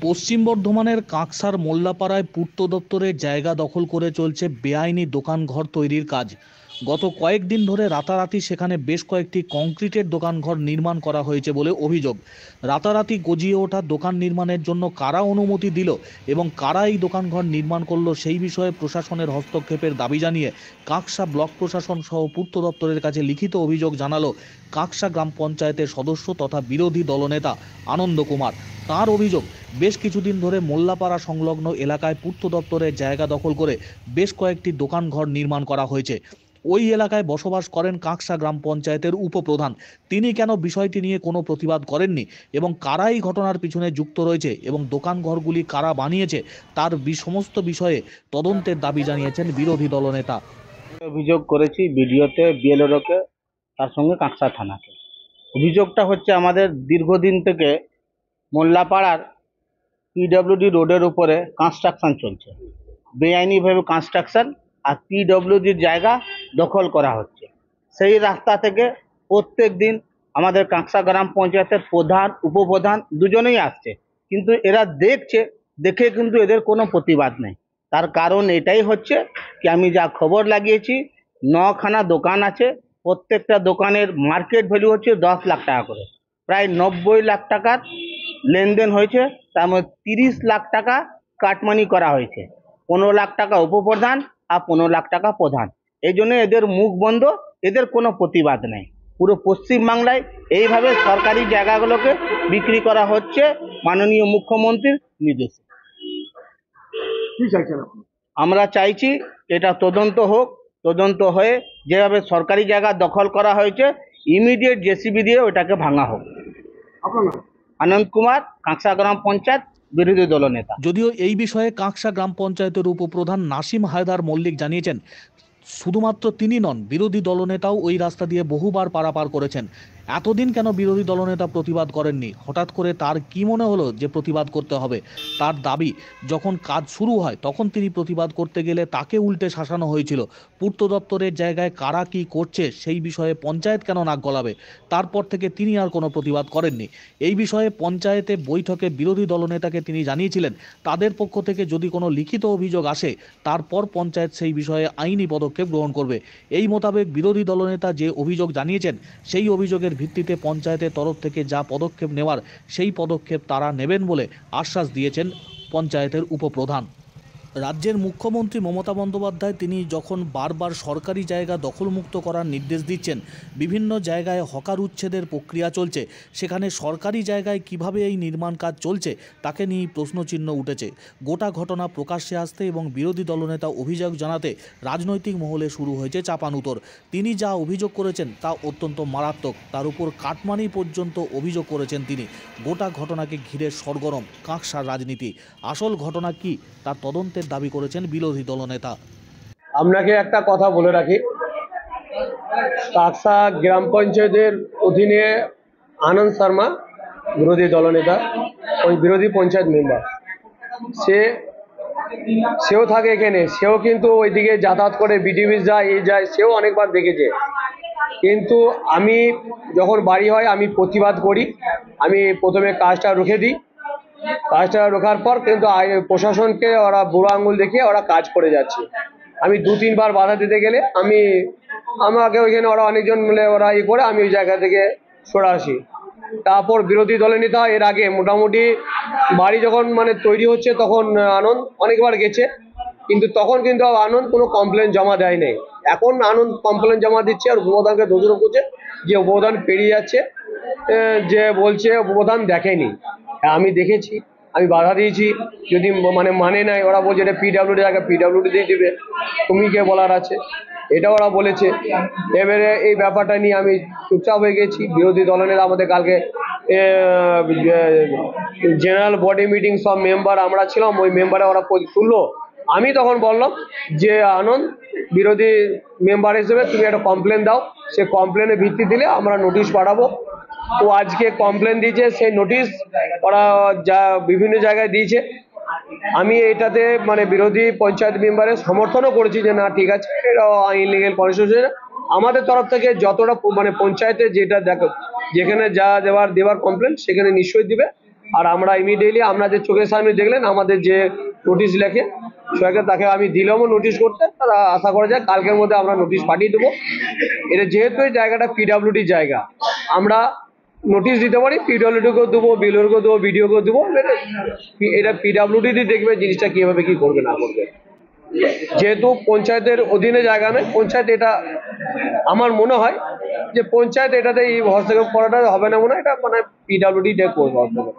পশ্চিম বর্ধমানের কাঁকসার মোল্লাপাড়ায় পূর্ত দপ্তরের জায়গা দখল করে চলছে বেআইনি দোকানঘর তৈরির কাজ। গত কয়েকদিন ধরে রাতারাতি সেখানে বেশ কয়েকটি কংক্রিটের দোকানঘর নির্মাণ করা হয়েছে বলে অভিযোগ। রাতারাতি গজিয়ে ওঠা দোকান নির্মাণের জন্য কারা অনুমতি দিল এবং কারা এই দোকানঘর নির্মাণ করলো সেই বিষয়ে প্রশাসনের হস্তক্ষেপের দাবি জানিয়ে কাঁকসা ব্লক প্রশাসন সহ পূর্ত দপ্তরের কাছে লিখিত অভিযোগ জানালো কাঁকসা গ্রাম পঞ্চায়েতের সদস্য তথা বিরোধী দলনেতা আনন্দ কুমার। তার অভিযোগ, বেশ কিছুদিন ধরে মোল্লাপাড়া সংলগ্ন এলাকায় পূর্ত দপ্তরের জায়গা দখল করে বেশ কয়েকটি দোকানঘর নির্মাণ করা হয়েছে। ওই এলাকায় বসবাস করেন কাঁকসা গ্রাম পঞ্চায়েতের উপপ্রধান। তিনি কেন বিষয়টি নিয়ে কোনো প্রতিবাদ করেননি এবং কারা এই ঘটনার পিছনে যুক্ত রয়েছে এবং দোকানঘরগুলি কারা বানিয়েছে তার সমস্ত বিষয়ে তদন্তের দাবি জানিয়েছেন বিরোধী দলনেতা। অভিযোগ করেছি বিডিওতে, বিএলওকে, তার সঙ্গে কাঁকসা থানাকে। অভিযোগটা হচ্ছে আমাদের দীর্ঘদিন থেকে মোল্লাপাড়ার পিডব্লিউডি রোডের উপরে কনস্ট্রাকশন চলছে, বেআইনিভাবে কনস্ট্রাকশন, আর পিডব্লিউডির জায়গা দখল করা হচ্ছে। সেই রাস্তা থেকে প্রত্যেক দিন আমাদের কাঁকসা গ্রাম পঞ্চায়েতের প্রধান, উপপ্রধান দুজনেই আসছে, কিন্তু এরা দেখে কিন্তু এদের কোনো প্রতিবাদ নেই। তার কারণ এটাই হচ্ছে কি, আমি যা খবর লাগিয়েছি, 9খানা দোকান আছে, প্রত্যেকটা দোকানের মার্কেট ভ্যালু হচ্ছে 10 লাখ টাকা করে, প্রায় 90 লাখ টাকার লেনদেন হয়েছে। তার মধ্যে 30 লাখ টাকা কাটমানি করা হয়েছে, 15 লাখ টাকা উপপ্রধান আর 15 লাখ টাকা প্রধান। এই জন্য এদের মুখ বন্ধ, এদের কোনো প্রতিবাদ নেই। পুরো পশ্চিমবাংলায় এইভাবে সরকারি জায়গাগুলোকে বিক্রি করা হচ্ছে মাননীয় মুখ্যমন্ত্রীর নির্দেশে। আমরা চাইছি এটা তদন্ত হোক, তদন্ত হয়ে যেভাবে সরকারি জায়গা দখল করা হয়েছে ইমিডিয়েট জেসিবি দিয়ে ওটাকে ভাঙা হোক। আনন্দ কুমার, কাঁকসা গ্রাম পঞ্চায়েত, বিরোধী দলনেতা। যদিও এই বিষয়ে কাঁকসা গ্রাম পঞ্চায়েতের উপপ্রধান নাসিম হায়দার মল্লিক জানিয়েছেন, শুধুমাত্র তিনি নন, বিরোধী দলনেতাও ওই রাস্তা দিয়ে বহুবার পারাপার করেছেন। এতদিন কেন বিরোধী দলনেতা প্রতিবাদ করেননি? হঠাৎ করে তার কি মনে হলো যে প্রতিবাদ করতে হবে? তার দাবি, যখন কাজ শুরু হয় তখন তিনি প্রতিবাদ করতে গেলে তাকে উল্টে শাসানো হয়েছিল। পূর্ত দপ্তরের জায়গায় কারা কি করছে সেই বিষয়ে পঞ্চায়েত কেন নাক গলাবে? তারপর থেকে তিনি আর কোনো প্রতিবাদ করেননি। এই বিষয়ে পঞ্চায়েতে বৈঠকে বিরোধী দলনেতাকে তিনি জানিয়েছিলেন তাদের পক্ষ থেকে যদি কোনো লিখিত অভিযোগ আসে তারপর পঞ্চায়েত সেই বিষয়ে আইনি পদক্ষেপ গ্রহণ করবে। এই মোতাবেক বিরোধী দলনেতা যে অভিযোগ জানিয়েছেন সেই অভিযোগের ভিত্তিতে পঞ্চায়েতের তরফ থেকে যা পদক্ষেপ নেওয়ার সেই পদক্ষেপ তারা নেবেন বলে আশ্বাস দিয়েছেন পঞ্চায়েতের উপপ্রধান। রাজ্যের মুখ্যমন্ত্রী মমতা বন্দ্যোপাধ্যায় তিনি যখন বারবার সরকারি জায়গা দখলমুক্ত করার নির্দেশ দিচ্ছেন, বিভিন্ন জায়গায় হকার উচ্ছেদের প্রক্রিয়া চলছে, সেখানে সরকারি জায়গায় কিভাবে এই নির্মাণ কাজ চলছে তাকে নিয়ে প্রশ্নচিহ্ন উঠেছে। গোটা ঘটনা প্রকাশ্যে আসতে এবং বিরোধী দলনেতা অভিযোগ জানাতে রাজনৈতিক মহলে শুরু হয়েছে চাপানুতর। তিনি যা অভিযোগ করেছেন তা অত্যন্ত মারাত্মক, তার উপর কাটমানি পর্যন্ত অভিযোগ করেছেন তিনি। গোটা ঘটনাকে ঘিরে সরগরম কাঁকসার রাজনীতি। আসল ঘটনা কি তার তদন্তের দাবি করেছেন বিরোধী দলনেতা। আপনাকে একটা কথা বলে রাখি, কাঁকসা গ্রাম পঞ্চায়েতের অধীনে আনন্দ শর্মা বিরোধী দলনেতা, ওই বিরোধী পঞ্চায়েত মেম্বার, সেও থাকে এখানে, সেও কিন্তু ওইদিকে যাতায়াত করে, বিডিবি যায়, এই যায়, সেও অনেকবার দেখেছে। কিন্তু আমি যখন বাড়ি হয় আমি প্রতিবাদ করি, আমি প্রথমে কাজটা রুখে দিই, কাজটা রোখার পর কিন্তু প্রশাসনকে ওরা বুড়ো আঙুল দেখিয়ে ওরা কাজ করে যাচ্ছে। আমি 2-3 বার বাধা দিতে গেলে আমাকে ওইখানে ওরা অনেকজন মিলে ওরা করে আমি ওই জায়গা থেকে সরে আসি। তারপর বিরোধী দলের নেতা এর আগে মোটামুটি বাড়ি যখন তৈরি হচ্ছে তখন আনন্দ অনেকবার গেছে, কিন্তু তখন কিন্তু আনন্দ কোনো কমপ্লেন জমা দেয় নাই। এখন আনন্দ কমপ্লেন জমা দিচ্ছে আর উপপ্রধানকে দোষারোপ করছে যে উপপ্রধান পেরিয়ে যাচ্ছে, যে বলছে উপপ্রধান দেখেনি। আমি দেখেছি, আমি বাধা দিয়েছি, যদি মানে নাই, ওরা বলছে এটা পিডব্লিউডি জায়গা, পিডব্লিউডি দিয়ে দিবে, তুমি কে বলার আছে, এটা ওরা বলেছে। এবারে এই ব্যাপারটা নিয়ে আমি চুপচাপ হয়ে গেছি। বিরোধী দলের আমাদের কালকে জেনারেল বডি মিটিং, সব মেম্বার আমরা ছিলাম, ওই মেম্বারে ওরা তুললো। আমি তখন বললাম যে আনন্দ বিরোধী মেম্বার হিসেবে তুমি একটা কমপ্লেন দাও, সে কমপ্লেনের ভিত্তি দিলে আমরা নোটিশ পাঠাবো। ও আজকে কমপ্লেন দিয়েছে, সেই নোটিশ ওরা যা বিভিন্ন জায়গায় দিয়েছে। আমি এটাতে বিরোধী পঞ্চায়েত মেম্বারের সমর্থনও করেছি যে না ঠিক আছে, এটা ইনলিগেল কনস্টিটিউশন। আমাদের তরফ থেকে যতটা পঞ্চায়েতে যেটা দেখো, যেখানে যা দেওয়ার কমপ্লেন সেখানে নিশ্চয়ই দিবে, আর আমরা ইমিডিয়েটলি আমরা যে চোখের সামনে দেখলেন আমাদের যে নোটিশ লেখে সবাইকে তাকে আমি দিলামও নোটিশ করতে, তারা আশা করা যায় কালকের মধ্যে আমরা নোটিশ পাঠিয়ে দেবো। এটা যেহেতু এই জায়গাটা পিডাব্লিউডি জায়গা, আমরা নোটিশ দিতে পারি, পিডাব্লিউডিকেও দেবো, বিএলওকেও দেবো, বিডিওকেও দেবো। এটা পিডাব্লিউডি দেখবে জিনিসটা কিভাবে কি করবে না করবে। যেহেতু পঞ্চায়েতের অধীনে জায়গা নয়, পঞ্চায়েত এটা আমার মনে হয় যে পঞ্চায়েত এটাতে এই হস্তক্ষেপ করাটা হবে না, মনে হয় এটা মানে পিডাব্লিউডি করবে হস্তক্ষেপ।